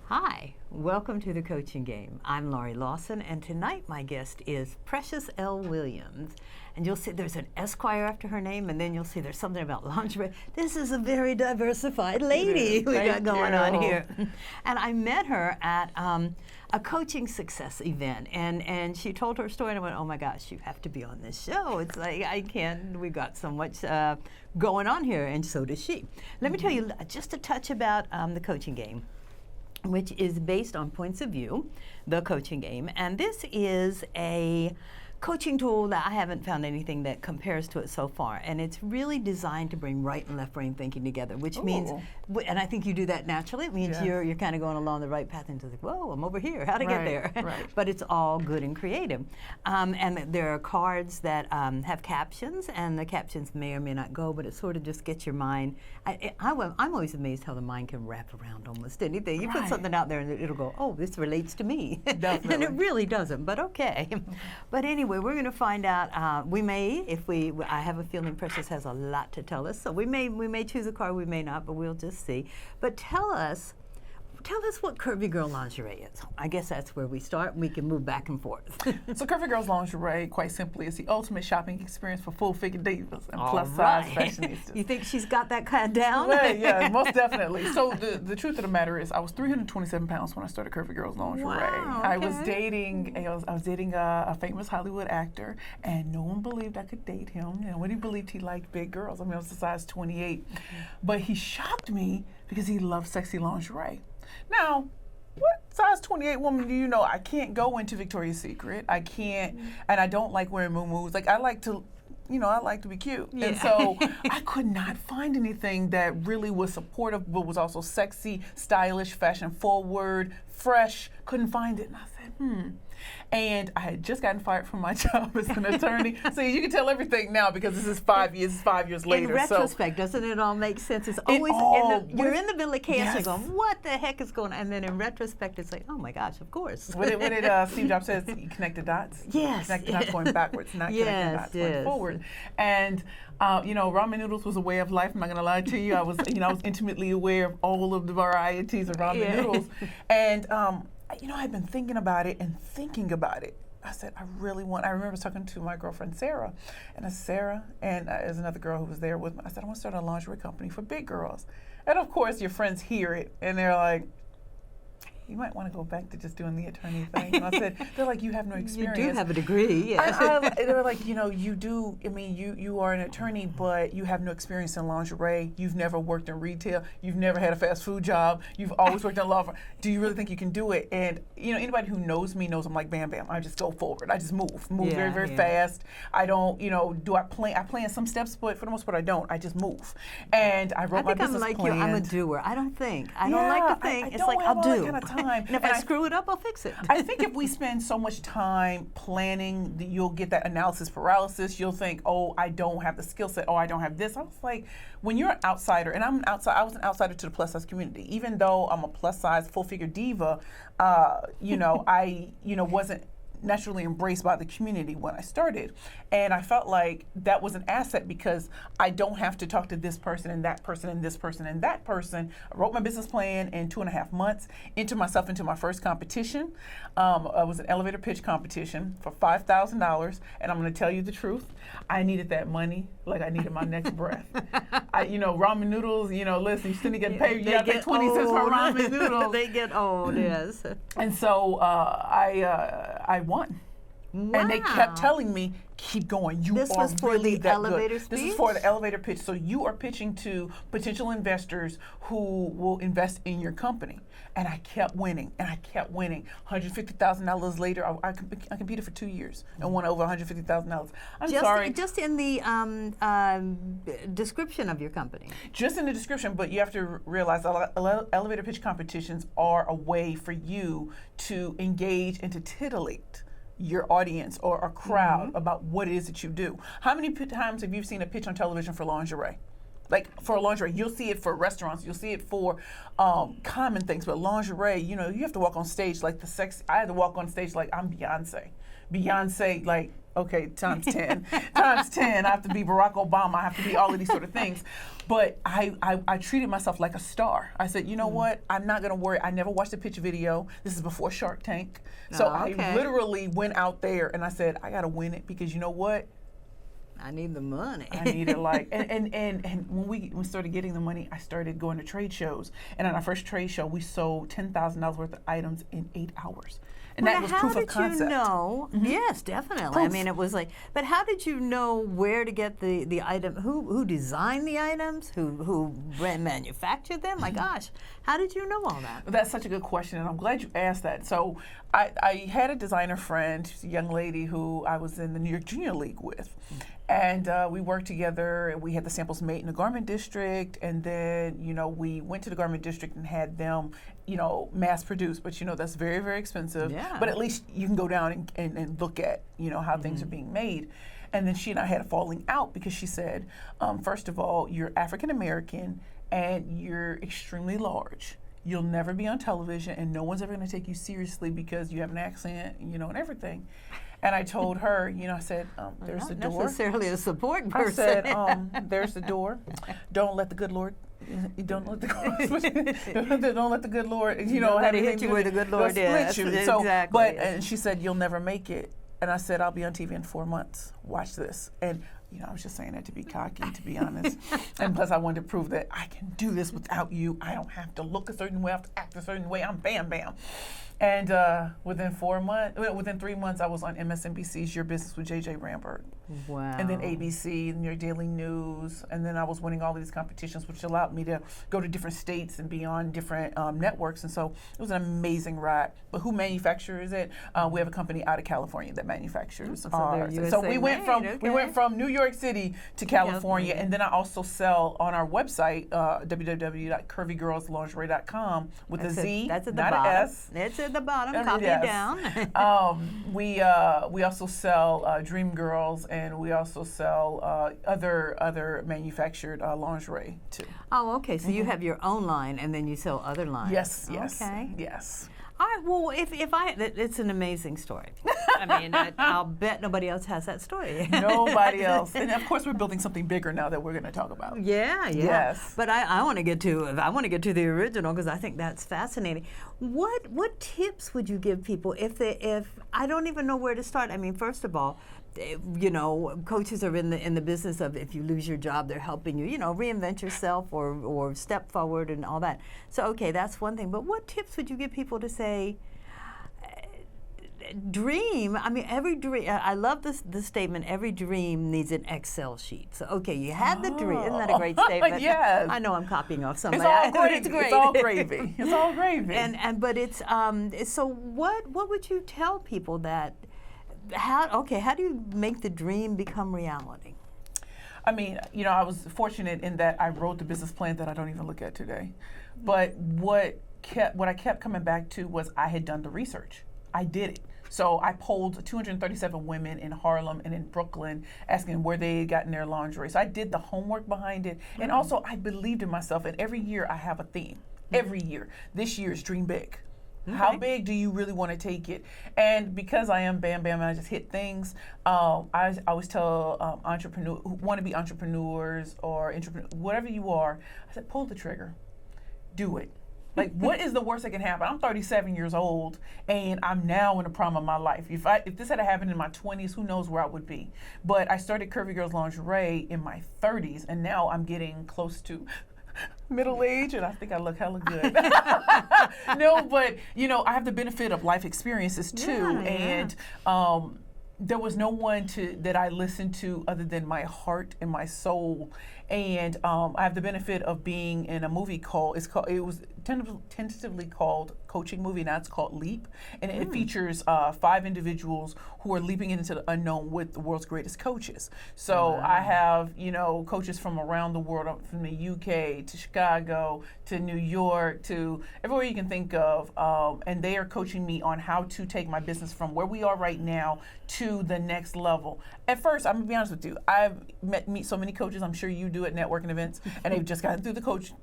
Hi, welcome to the Coaching Game. I'm Laurie Lawson, and tonight my guest is Precious L. Williams. And you'll see there's an Esquire after her name, and then you'll see there's something about lingerie. This is a very diversified lady we got going on here. And I met her at a coaching success event, and she told her story, and I went, oh my gosh, you have to be on this show. It's like, I can't, we got so much going on here, and so does she. Let me tell you just a touch about the Coaching Game, which is based on points of view, the coaching game. And this is a coaching tool that I haven't found anything that compares to it so far. And it's really designed to bring right and left brain thinking together, which means, and I think you do that naturally. It means you're kind of going along the right path and just like, whoa, I'm over here. How to get there? But it's all good and creative. And there are cards that have captions, and the captions may or may not go, but it sort of just gets your mind. I'm always amazed how the mind can wrap around almost anything. You put something out there and it'll go, oh, this relates to me. And it really doesn't, but okay. But anyway, we're going to find out. We may, I have a feeling Precious has a lot to tell us. So we may choose a card, we may not, but we'll just see. But tell us what Curvy Girl Lingerie is. I guess that's where we start, and we can move back and forth. So Curvy Girls Lingerie, quite simply, is the ultimate shopping experience for full-figure divas and plus-size fashionistas. You think she's got that kind of down? Well, yeah, most definitely. So the truth of the matter is, I was 327 pounds when I started Curvy Girls Lingerie. Wow, okay. I was dating a famous Hollywood actor, and no one believed I could date him. Nobody believed he liked big girls. I mean, I was a size 28. But he shocked me because he loved sexy lingerie. Now, what size 28 woman do you know? I can't go into Victoria's Secret. I can't, and I don't like wearing muumuus. Like, I like to be cute. Yeah. And so I could not find anything that really was supportive, but was also sexy, stylish, fashion forward, fresh. Couldn't find it. And I said, And I had just gotten fired from my job as an attorney. So you can tell everything now because this is 5 years later. In retrospect, doesn't it all make sense? It's always, you're in the middle of chaos, you're going, what the heck is going on? And then in retrospect, it's like, oh my goch, of course. What did Steve Jobs says? You connect the dots? Yes. Connect the dots going backwards, not connecting the dots going forward. And ramen noodles was a way of life. I'm not going to lie to you. I was intimately aware of all of the varieties of ramen noodles. And I've been thinking about it. I said, I remember talking to my girlfriend, Sarah, and I said, Sarah, and there's another girl who was there with me. I said, I want to start a lingerie company for big girls. And of course, your friends hear it, and they're like, you might want to go back to just doing the attorney thing. And I said, they're like, you have no experience. You do have a degree, yes. They're like, you do, you are an attorney, but you have no experience in lingerie. You've never worked in retail. You've never had a fast food job. You've always worked in a law firm. Do you really think you can do it? And, anybody who knows me knows I'm like, bam, bam. I just go forward. I just move very, very fast. I don't, I plan some steps, but for the most part, I don't. I just move. And I wrote my business plan. I think I'm like you. I'm a doer. I don't think. I don't like to think. It's like, I'll do. And if I screw it up, I'll fix it. I think if we spend so much time planning, you'll get that analysis paralysis. You'll think, oh, I don't have the skill set. Oh, I don't have this. I was like, when you're an outsider, and I was an outsider to the plus size community. Even though I'm a plus size full figure diva, I wasn't naturally embraced by the community when I started. And I felt like that was an asset because I don't have to talk to this person and that person and this person and that person. I wrote my business plan in 2.5 months, into my first competition. It was an elevator pitch competition for $5,000. And I'm going to tell you the truth. I needed that money like I needed my next breath. Ramen noodles, listen, you still need to get paid. You got to pay 20 cents for ramen noodles. They get old, yes. And so I won. Wow. And they kept telling me, keep going. This was for the elevator speech? This is for the elevator pitch. So you are pitching to potential investors who will invest in your company. And I kept winning, $150,000 later, I competed for 2 years and won over $150,000. I'm sorry. Just in the description of your company. Just in the description, but you have to realize elevator pitch competitions are a way for you to engage and to titillate your audience or a crowd about what it is that you do. How many times have you seen a pitch on television for lingerie? Like for lingerie, you'll see it for restaurants, you'll see it for common things, but lingerie, you have to walk on stage like I had to walk on stage like I'm Beyonce. Beyonce, like Okay, times 10. Times 10. I have to be Barack Obama. I have to be all of these sort of things. But I treated myself like a star. I said, you know what? I'm not going to worry. I never watched a pitch video. This is before Shark Tank. So I literally went out there and I said, I got to win it because you know what? I need the money. I needed and when we started getting the money, I started going to trade shows. And on our first trade show, we sold $10,000 worth of items in 8 hours. And that was proof of concept. How did you know? Mm-hmm. Yes, definitely. Proof. I mean, it was like, but how did you know where to get the item? Who designed the items? Who manufactured them? My gosh, how did you know all that? That's such a good question, and I'm glad you asked that. So I had a designer friend, she's a young lady who I was in the New York Junior League with. And we worked together, and we had the samples made in the garment district, and then, we went to the garment district and had them, mass produced. But, that's very, very expensive. Yeah. But at least you can go down and look at, how things are being made. And then she and I had a falling out because she said, first of all, you're African American and you're extremely large. You'll never be on television, and no one's ever going to take you seriously because you have an accent, and everything. And I told her, I said, there's the door. Not necessarily a support person. I said, there's the door. Don't let the good Lord. Don't let the good Lord. Don't let it hit you where the good Lord is. So, exactly. And she said, you'll never make it. And I said, I'll be on TV in 4 months. Watch this. And I was just saying that to be cocky, to be honest. And plus, I wanted to prove that I can do this without you. I don't have to look a certain way. I have to act a certain way. I'm bam, bam. And within 3 months, I was on MSNBC's Your Business with J.J. Ramberg. Wow. And then ABC, New York Daily News. And then I was winning all of these competitions, which allowed me to go to different states and be on different networks. And so it was an amazing ride. But who manufactures it? We have a company out of California that manufactures ours. So we went from New York City to California. And then I also sell on our website, www.curvygirlslingerie.com with a Z, that's at the not bottom. an S. It's at the bottom. Copy it down. We also sell Dream Girls, and we also sell other manufactured lingerie too. Oh, okay. So you have your own line, and then you sell other lines. Yes. Okay. Yes. All right. Well, it's an amazing story. I mean, I'll bet nobody else has that story. Nobody else. And of course, we're building something bigger now that we're going to talk about. Yeah. Yes. But I want to get to the original because I think that's fascinating. What tips would you give people if I don't even know where to start? I mean, first of all, coaches are in the business of if you lose your job, they're helping you, reinvent yourself or step forward and all that. So, okay, that's one thing. But what tips would you give people to say, dream? I mean, every dream, I love this statement, every dream needs an Excel sheet. So, okay, you had the dream. Isn't that a great statement? Yes. I know I'm copying off somebody. It's all gravy. It's great. It's all gravy. It's all gravy. But it's, so what would you tell people that, how do you make the dream become reality? I mean, I was fortunate in that I wrote the business plan that I don't even look at today. But what I kept coming back to was I had done the research. I did it. So I polled 237 women in Harlem and in Brooklyn asking where they had gotten their lingerie. So I did the homework behind it. Mm-hmm. And also I believed in myself. And every year I have a theme. Mm-hmm. Every year. This year is dream big. Okay. How big do you really want to take it? And because I am bam, bam, and I just hit things, I always tell entrepreneurs who want to be entrepreneurs or whatever you are, I said, pull the trigger. Do it. Like, what is the worst that can happen? I'm 37 years old, and I'm now in the prime of my life. If this had happened in my 20s, who knows where I would be? But I started Curvy Girls Lingerie in my 30s, and now I'm getting close to middle age, and I think I look hella good. No, but I have the benefit of life experiences too, and there was no one that I listened to other than my heart and my soul. And I have the benefit of being in a movie it was tentatively called Coaching Movie, now it's called Leap. And it features 5 individuals who are leaping into the unknown with the world's greatest coaches. So I have, coaches from around the world, from the UK to Chicago to New York to everywhere you can think of. And they are coaching me on how to take my business from where we are right now to the next level. At first, I'm going to be honest with you, I've met so many coaches, I'm sure you do do at networking events, and they've just gotten through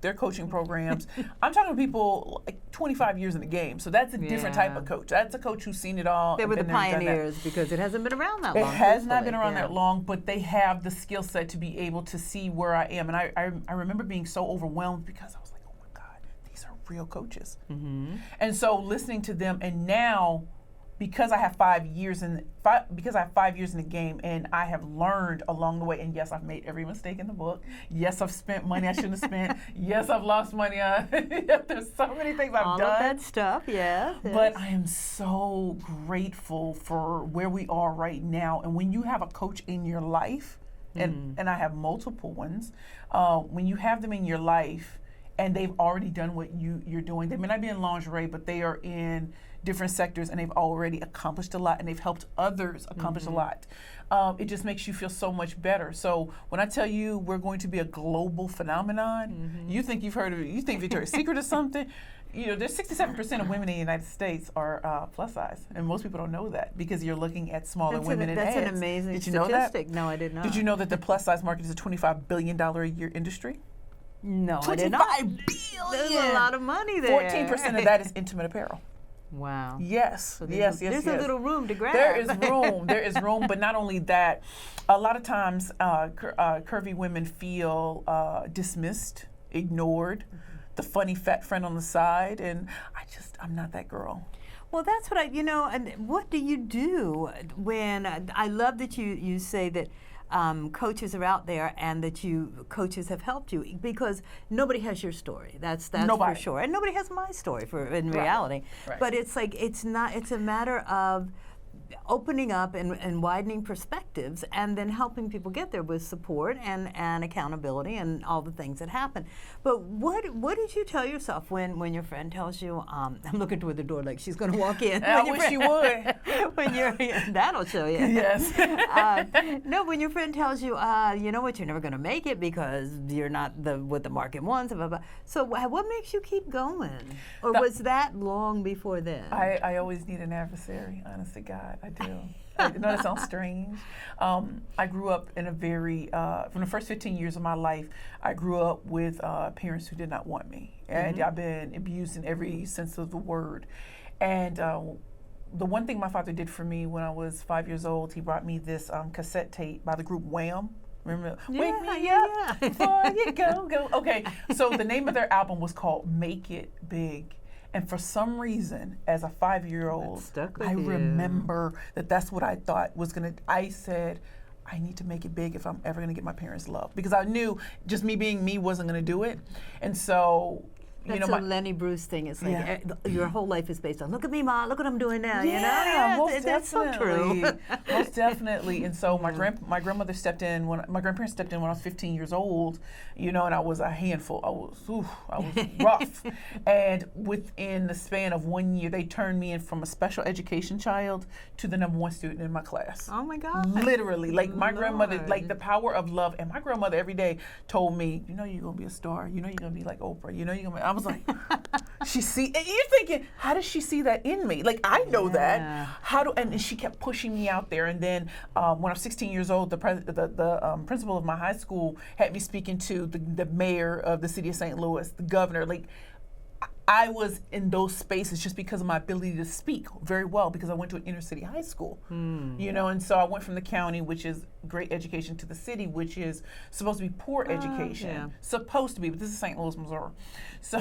their coaching programs. I'm talking to people like 25 years in the game, so that's a different type of coach. That's a coach who's seen it all. They were the pioneers because it hasn't been around that long. It has not been around that long, but they have the skill set to be able to see where I am. And I remember being so overwhelmed because I was like, oh my God, these are real coaches. And so listening to them, and now, because I have 5 years in the game, and I have learned along the way, and yes, I've made every mistake in the book. Yes, I've spent money I shouldn't have spent. Yes, I've lost money. There's so many things I've done. All of that stuff, yes. But I am so grateful for where we are right now. And when you have a coach in your life, and I have multiple ones, when you have them in your life, and they've already done what you're doing, they may not be in lingerie, but they are in different sectors, and they've already accomplished a lot, and they've helped others accomplish a lot. It just makes you feel so much better. So when I tell you we're going to be a global phenomenon, you think you've heard of it, you think Victoria's Secret or something. You know, there's 67% of women in the United States are plus size, and most people don't know that because you're looking at smaller women in ads. That's an amazing Did you statistic. Know that? No, I did not. Did you know that the plus size market is a $25 billion a year industry? No, I did not. $25 billion. There's a lot of money there. 14% of that is intimate apparel. Wow. Yes, So yes. There's a little room to grab. There is room. There is room, but not only that, a lot of times curvy women feel dismissed, ignored, the funny fat friend on the side, and I'm not that girl. Well, that's what and what do you do when, I love that you say that coaches are out there and that coaches have helped you, because nobody has your story. That's for sure. And nobody has my story in reality. Right. But it's like, it's a matter of opening up and widening perspectives, and then helping people get there with support and accountability and all the things that happen. But what did you tell yourself when your friend tells you, I'm looking toward the door like she's going to walk in. I wish you would. That'll show you. Yes. No, when your friend tells you, you know what, you're never going to make it because you're not what the market wants. Blah, blah. So what makes you keep going? Or was that long before then? I always need an adversary, honest to God. I do. I know that sounds strange. I grew up in a very, from the first 15 years of my life, I grew up with parents who did not want me. And I've been abused in every sense of the word. And the one thing my father did for me when I was 5 years old, he brought me this cassette tape by the group Wham. Remember? Wake me up before you go. Okay, so the name of their album was called Make It Big. And for some reason, as a 5-year-old, I remember that's what I thought was going to, I said, I need to make it big if I'm ever going to get my parents' love. Because I knew just me being me wasn't going to do it. And so, that's a Lenny Bruce thing. It's like your whole life is based on, look at me, Ma, look what I'm doing now. Yeah, most that's so true. Most definitely. And so my grandmother stepped in, my grandparents stepped in when I was 15 years old, and I was a handful. I was rough. And within the span of 1 year, they turned me in from a special education child to the #1 student in my class. Oh my God. Literally. Like my grandmother, like the power of love. And my grandmother every day told me, you're going to be a star. You're going to be like Oprah. You're going to be, I was like, and you're thinking, how does she see that in me? Like, I know that. And she kept pushing me out there. And then when I was 16 years old, the principal of my high school had me speaking to the mayor of the city of St. Louis, the governor. Like, I was in those spaces just because of my ability to speak very well, because I went to an inner city high school, and so I went from the county, which is great education, to the city, which is supposed to be poor education, supposed to be, but this is St. Louis, Missouri. So,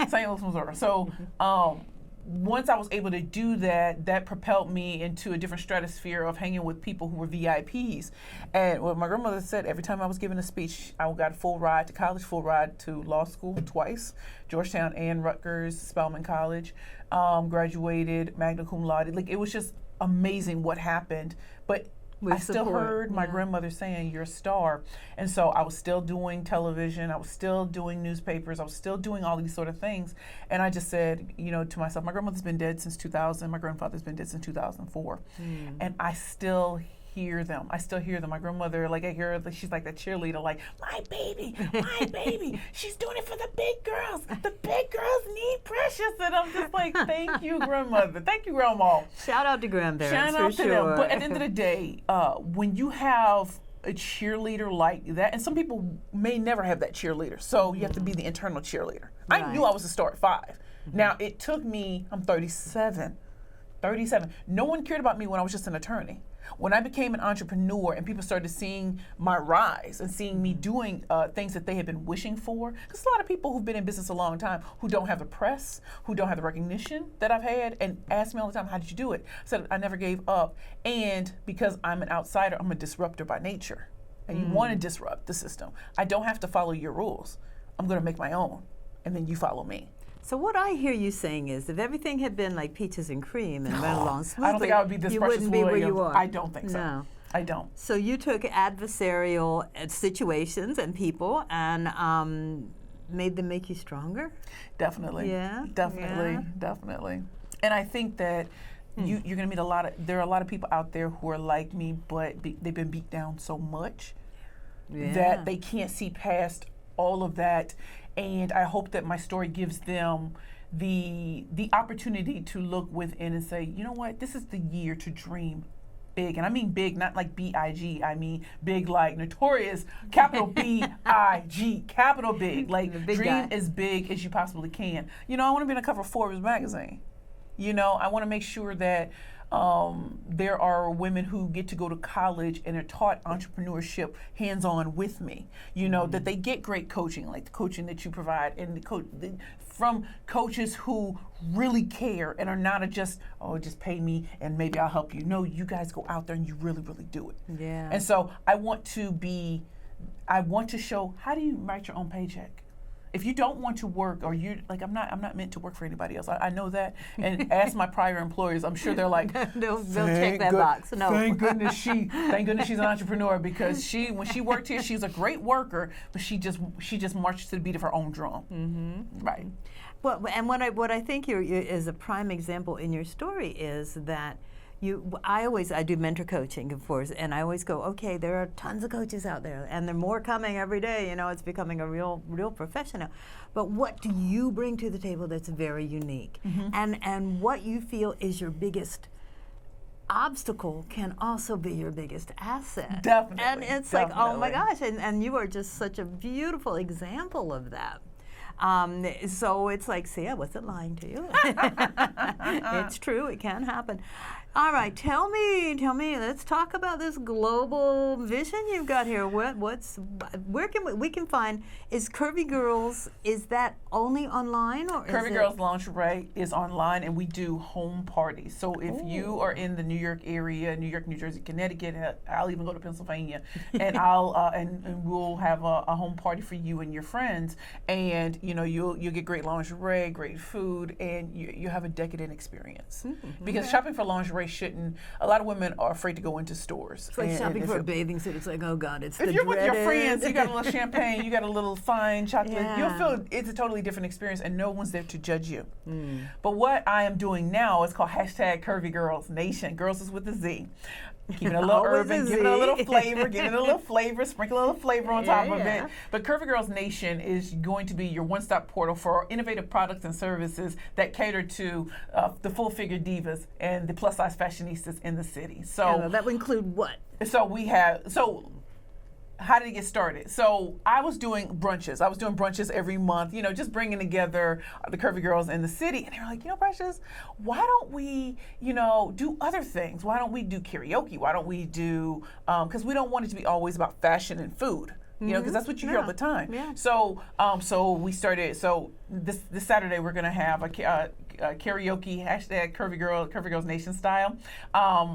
St. Louis, Missouri. So, once I was able to do that, that propelled me into a different stratosphere of hanging with people who were VIPs. And what my grandmother said, every time I was giving a speech, I got a full ride to college, full ride to law school twice, Georgetown and Rutgers, Spelman College, graduated magna cum laude. Like, it was just amazing what happened. But I still heard my grandmother saying, you're a star. And so I was still doing television. I was still doing newspapers. I was still doing all these sort of things. And I just said, to myself, my grandmother's been dead since 2000. My grandfather's been dead since 2004. And I still hear them. My grandmother, like, I hear her, she's like that cheerleader, like, my baby, she's doing it for the big girls. The big girls need Precious. And I'm just like, thank you, grandmother. Thank you, grandma. Shout out to grandparents. Shout out to them. But at the end of the day, when you have a cheerleader like that, and some people may never have that cheerleader, so you have to be the internal cheerleader. Right. I knew I was a star at 5. Now it took me, I'm 37. No one cared about me when I was just an attorney. When I became an entrepreneur and people started seeing my rise and seeing me doing things that they had been wishing for, because a lot of people who've been in business a long time who don't have the press, who don't have the recognition that I've had, and ask me all the time, how did you do it? I said, I never gave up. And because I'm an outsider, I'm a disruptor by nature. And you want to disrupt the system. I don't have to follow your rules. I'm going to make my own, and then you follow me. So what I hear you saying is, if everything had been like peaches and cream and went along smoothly, I don't think I would be this you Precious wouldn't be where you Williams. are. I don't think so. No. I don't. So you took adversarial situations and people and made them make you stronger? Definitely. Yeah. Definitely. And I think that you're going to meet there are a lot of people out there who are like me, but they've been beat down so much that they can't see past all of that. And I hope that my story gives them the opportunity to look within and say, you know what, this is the year to dream big. And I mean big, not like B-I-G. I mean big like notorious, capital B-I-G, capital big. Like dream as big as you possibly can. You know, I want to be on the cover of Forbes magazine. You know, I want to make sure that there are women who get to go to college and are taught entrepreneurship hands-on with me. You know, that they get great coaching, like the coaching that you provide, and from coaches who really care and are not just pay me and maybe I'll help you. No, you guys go out there and you really, really do it. Yeah. And so I want to show, how do you write your own paycheck? If you don't want to work, or I'm not meant to work for anybody else. I know that. And ask my prior employers, I'm sure they're like, they'll check that box. No. Thank goodness she's an entrepreneur, because when she worked here, she's a great worker, but she just marched to the beat of her own drum. Mm-hmm. Right. Well, and what I think is a prime example in your story is that I do mentor coaching, of course, and I always go, okay, there are tons of coaches out there, and there are more coming every day. You know, it's becoming a real profession now. But what do you bring to the table that's very unique? Mm-hmm. And what you feel is your biggest obstacle can also be your biggest asset. Definitely. And it's like, oh my gosh, and you are just such a beautiful example of that. So it's like, see, I wasn't lying to you. It's true, it can happen. All right, tell me, let's talk about this global vision you've got here. Where can we can find, is Curvy Girls, is that only online, or Curvy Girls Lingerie is online, and we do home parties. So if you are in the New York area, New York, New Jersey, Connecticut, I'll even go to Pennsylvania, and and we'll have a home party for you and your friends, and you know you'll get great lingerie, great food, and you have a decadent experience. Mm-hmm. Because shopping for lingerie a lot of women are afraid to go into stores. It's like shopping for a bathing suit. It's like, oh God, it's the If you're dreaded. with your friends, you got a little champagne, you got a little fine chocolate, you'll feel it's a totally different experience, and no one's there to judge you. But what I am doing now is called #Curvy Girls Nation. Girls is with a Z. Keeping it a little urban, giving it a little flavor, sprinkle a little flavor on top of it. But Curvy Girls Nation is going to be your one-stop portal for innovative products and services that cater to the full-figure divas and the plus-size fashionistas in the city. So that would include what? How did it get started? So I was doing brunches every month, you know, just bringing together the curvy girls in the city. And they were like, you know, Precious, why don't we, you know, do other things? Why don't we do karaoke? Why don't we do, because we don't want it to be always about fashion and food. You know, because that's what you hear all the time. Yeah. So we started. So this Saturday we're gonna have a karaoke #Curvy Girls Nation style.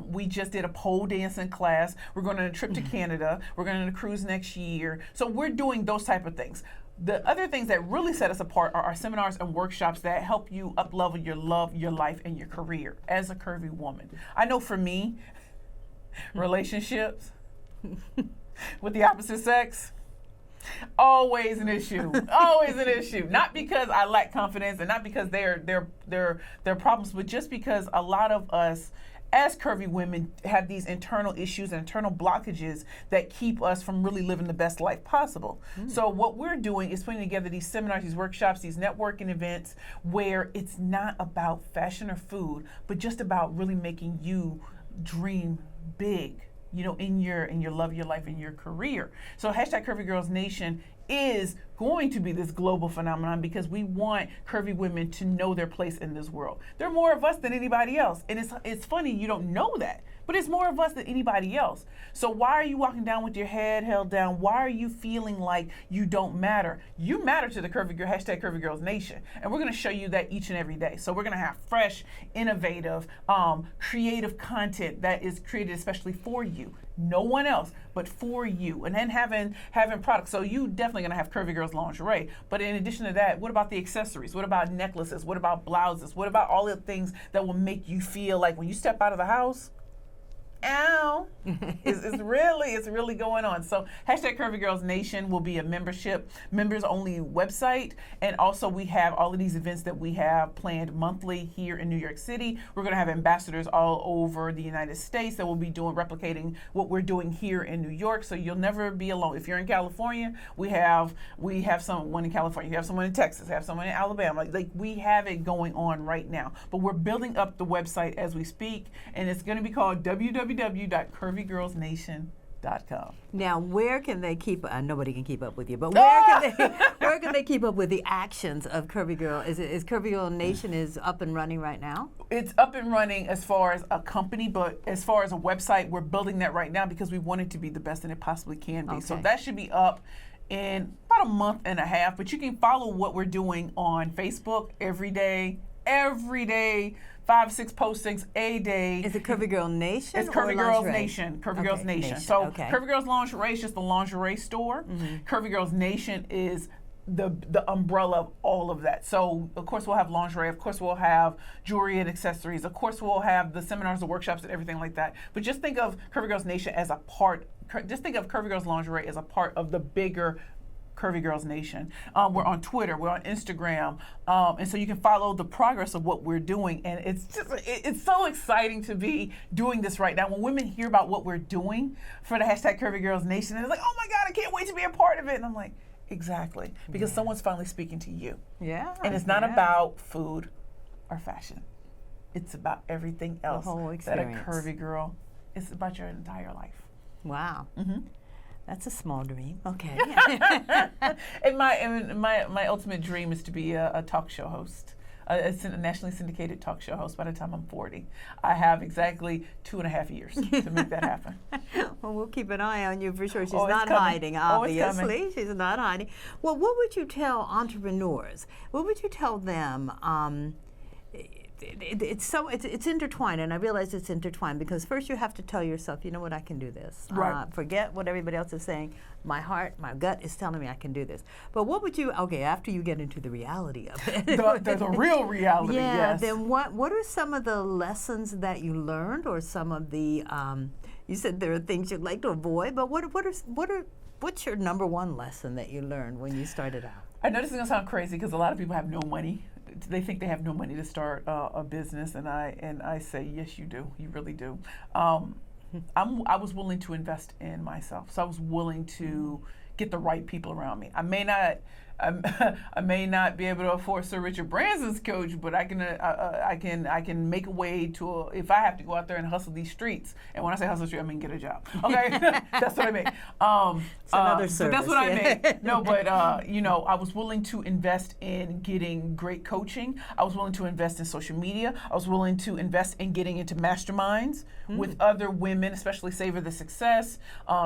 We just did a pole dancing class. We're going on a trip to Canada. We're going on a cruise next year. So we're doing those type of things. The other things that really set us apart are our seminars and workshops that help you up-level your love, your life, and your career as a curvy woman. I know for me, relationships with the opposite sex, always an issue. Not because I lack confidence and not because they're problems, but just because a lot of us as curvy women have these internal issues and internal blockages that keep us from really living the best life possible. So what we're doing is putting together these seminars, these workshops, these networking events where it's not about fashion or food, but just about really making you dream big in your love, your life, and your career. So hashtag Curvy Girls Nation is going to be this global phenomenon because we want curvy women to know their place in this world. There are more of us than anybody else. And it's funny, you don't know that, but it's more of us than anybody else. So why are you walking down with your head held down? Why are you feeling like you don't matter? You matter to the Curvy Girl, hashtag Curvy Girls Nation. And we're gonna show you that each and every day. So we're gonna have fresh, innovative, creative content that is created especially for you. No one else, but for you. And then having products. So you definitely gonna have Curvy Girls lingerie. But in addition to that, what about the accessories? What about necklaces? What about blouses? What about all the things that will make you feel like when you step out of the house, ow, it's really going on. So hashtag Curvy Girls Nation will be a members only website. And also we have all of these events that we have planned monthly here in New York City. We're gonna have ambassadors all over the United States that will be replicating what we're doing here in New York. So you'll never be alone. If you're in California, we have someone in California, you have someone in Texas, have someone in Alabama. Like we have it going on right now. But we're building up the website as we speak, and it's gonna be called www.curvygirlsnation.com. Now, where can they keep? Nobody can keep up with you, but where can they keep up with the actions of Curvy Girl? Is Curvy Girl Nation is up and running right now? It's up and running as far as a company, but as far as a website, we're building that right now because we want it to be the best that it possibly can be. Okay. So that should be up in about a month and a half. But you can follow what we're doing on Facebook every day. 5-6 postings a day. Is it Curvy Girl Nation? It's Curvy Girls Nation. Curvy Girls Nation. Nation. So Okay. Curvy Girls Lingerie is just the lingerie store. Curvy Girls Nation is the umbrella of all of that. So of course we'll have lingerie, of course we'll have jewelry and accessories, of course we'll have the seminars, the workshops, and everything like that. But just think of Curvy Girls Nation as a part. Just think of Curvy Girls Lingerie as a part of the bigger Curvy Girls Nation. We're on Twitter, we're on Instagram, and so you can follow the progress of what we're doing. And it's so exciting to be doing this right now. When women hear about what we're doing for the hashtag Curvy Girls Nation, they're like, oh my God, I can't wait to be a part of it. And I'm like, exactly, because someone's finally speaking to you. Yeah. And it's not about food or fashion. It's about everything else whole that a experience. curvy girl, it's about your entire life. Wow. That's a small dream. Okay. And my ultimate dream is to be a talk show host, a nationally syndicated talk show host by the time I'm 40. I have exactly 2.5 years to make that happen. Well, we'll keep an eye on you for sure. She's Oh, it's not coming. hiding, Oh, it's obviously. coming. She's not hiding. Well, what would you tell entrepreneurs? What would you tell them? It's intertwined, and I realize it's intertwined because first you have to tell yourself, you know what, I can do this. Right. Forget what everybody else is saying. My heart, my gut is telling me I can do this. But what would you? Okay, after you get into the reality of it, the real reality. yeah. Yes. Then what are some of the lessons that you learned, or some of the? You said there are things you'd like to avoid, but what's your number one lesson that you learned when you started out? I know this is gonna sound crazy because a lot of people have no money. They think they have no money to start a business, and I say yes, you do. You really do. I was willing to invest in myself, so I was willing to get the right people around me. I may not be able to afford Sir Richard Branson's coach, but I can make a way to if I have to go out there and hustle these streets. And when I say hustle the street, I mean get a job. Okay, that's what I mean. It's another so that's what service, I mean. No, but I was willing to invest in getting great coaching. I was willing to invest in social media. I was willing to invest in getting into masterminds with other women, especially Savor the Success,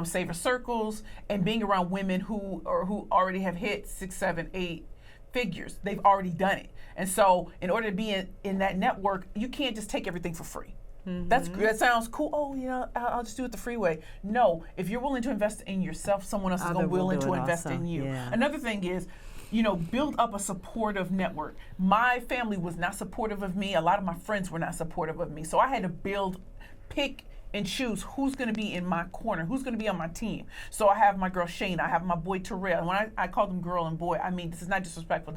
Savor Circles, and being around women who already have hit 6, 7, 8 figures. They've already done it. And so in order to be in that network, you can't just take everything for free. That sounds cool. Oh, I'll just do it the free way. No, if you're willing to invest in yourself, someone else is willing to invest in you. Yeah. Another thing is, build up a supportive network. My family was not supportive of me. A lot of my friends were not supportive of me. So I had to pick and choose who's going to be in my corner, who's going to be on my team. So I have my girl Shane, I have my boy Terrell. And when I call them girl and boy, I mean this is not disrespectful.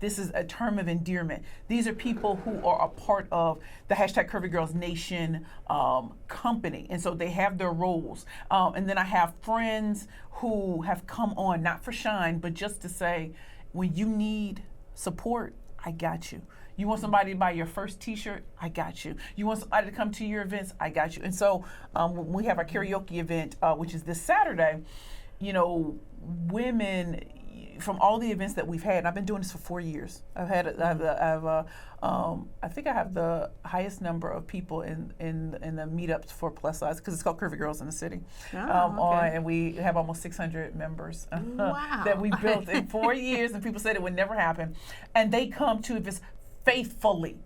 This is a term of endearment. These are people who are a part of the hashtag Curvy Girls Nation company, and so they have their roles. And then I have friends who have come on not for shine, but just to say, when you need support, I got you. You want somebody to buy your first T-shirt? I got you. You want somebody to come to your events? I got you. And so when we have our karaoke event, which is this Saturday, you know, women from all the events that we've had, and I've been doing this for 4 years. I think I have the highest number of people in the meetups for plus size, because it's called Curvy Girls in the City. And we have almost 600 members that we built in 4 years, and people said it would never happen. And they come to events faithfully.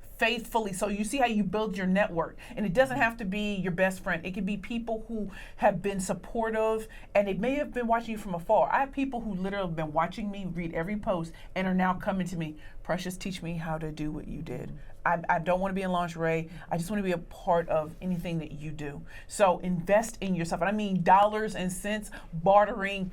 So you see how you build your network, and it doesn't have to be your best friend. It can be people who have been supportive, and they may have been watching you from afar. I have people who literally have been watching me read every post and are now coming to me, Precious, teach me how to do what you did. I don't want to be in lingerie. I just want to be a part of anything that you do. So invest in yourself. And I mean dollars and cents, bartering.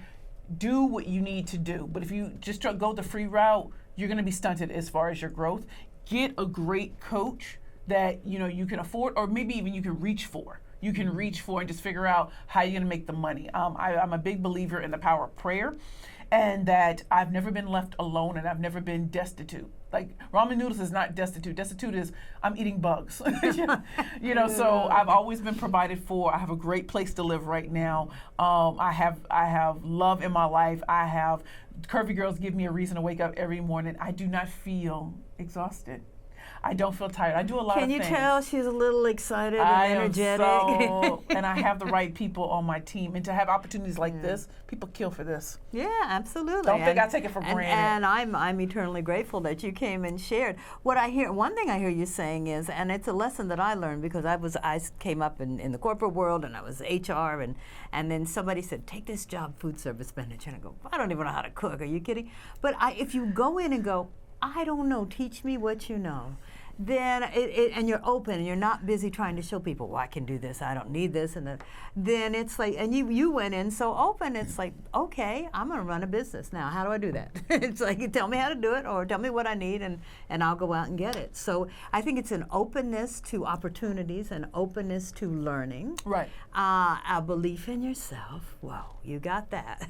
Do what you need to do. But if you just go the free route, you're going to be stunted as far as your growth. Get a great coach that you can afford, or maybe even you can reach for. You can reach for and just figure out how you're going to make the money. I'm a big believer in the power of prayer, and that I've never been left alone, and I've never been destitute. Like, ramen noodles is not destitute. Destitute is I'm eating bugs. So I've always been provided for. I have a great place to live right now. I have love in my life. Curvy Girls give me a reason to wake up every morning. I do not feel exhausted. I don't feel tired. I do a lot of things. Can you tell she's a little excited and energetic? And I have the right people on my team. And to have opportunities like this, people kill for this. Yeah, absolutely. Don't think I take it for granted. And I'm eternally grateful that you came and shared. One thing I hear you saying is, and it's a lesson that I learned because I came up in the corporate world, and I was HR, and then somebody said, take this job, food service manager. And I go, I don't even know how to cook. Are you kidding? But if you go in and go, I don't know, teach me what you know, then and you're open and you're not busy trying to show people, well, I can do this, I don't need this, and then it's like, and you went in so open, it's like, okay, I'm going to run a business now. How do I do that? It's like, tell me how to do it, or tell me what I need, and I'll go out and get it. So I think it's an openness to opportunities, and openness to learning. Right. A belief in yourself. Whoa, you got that.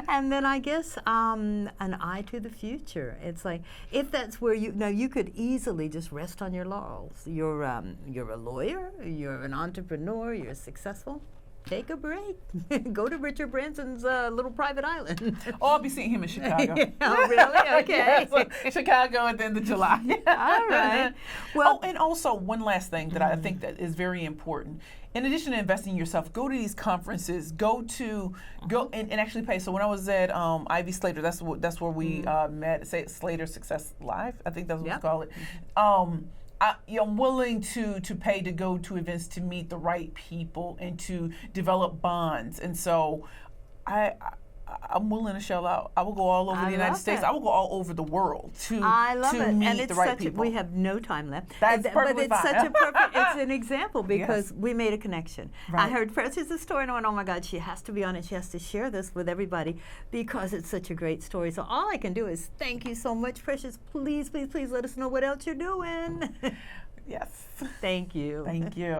And then I guess an eye to the future. It's like, if that's where you could easily just rest on your laurels. You're a lawyer, you're an entrepreneur, you're successful. Take a break. Go to Richard Branson's little private island. Oh, I'll be seeing him in Chicago. Oh, really? Okay. Yeah, so Chicago at the end of July. All right. Well, and also one last thing that I think that is very important. In addition to investing in yourself, go to these conferences. Go and actually pay. So when I was at Ivy Slater, that's where we met. Slater Success Live, I think that's what we call it. I'm willing to pay to go to events to meet the right people and to develop bonds. And so I'm willing to shell out. I will go all over the United States. I will go all over the world to meet the right people. We have no time left. That's perfectly but it's fine. such a perfect, it's an example because we made a connection. Right. I heard Precious' story and I went, oh my God, she has to be on it. She has to share this with everybody because it's such a great story. So all I can do is thank you so much, Precious. Please, please, please let us know what else you're doing. Yes. Thank you. Thank you.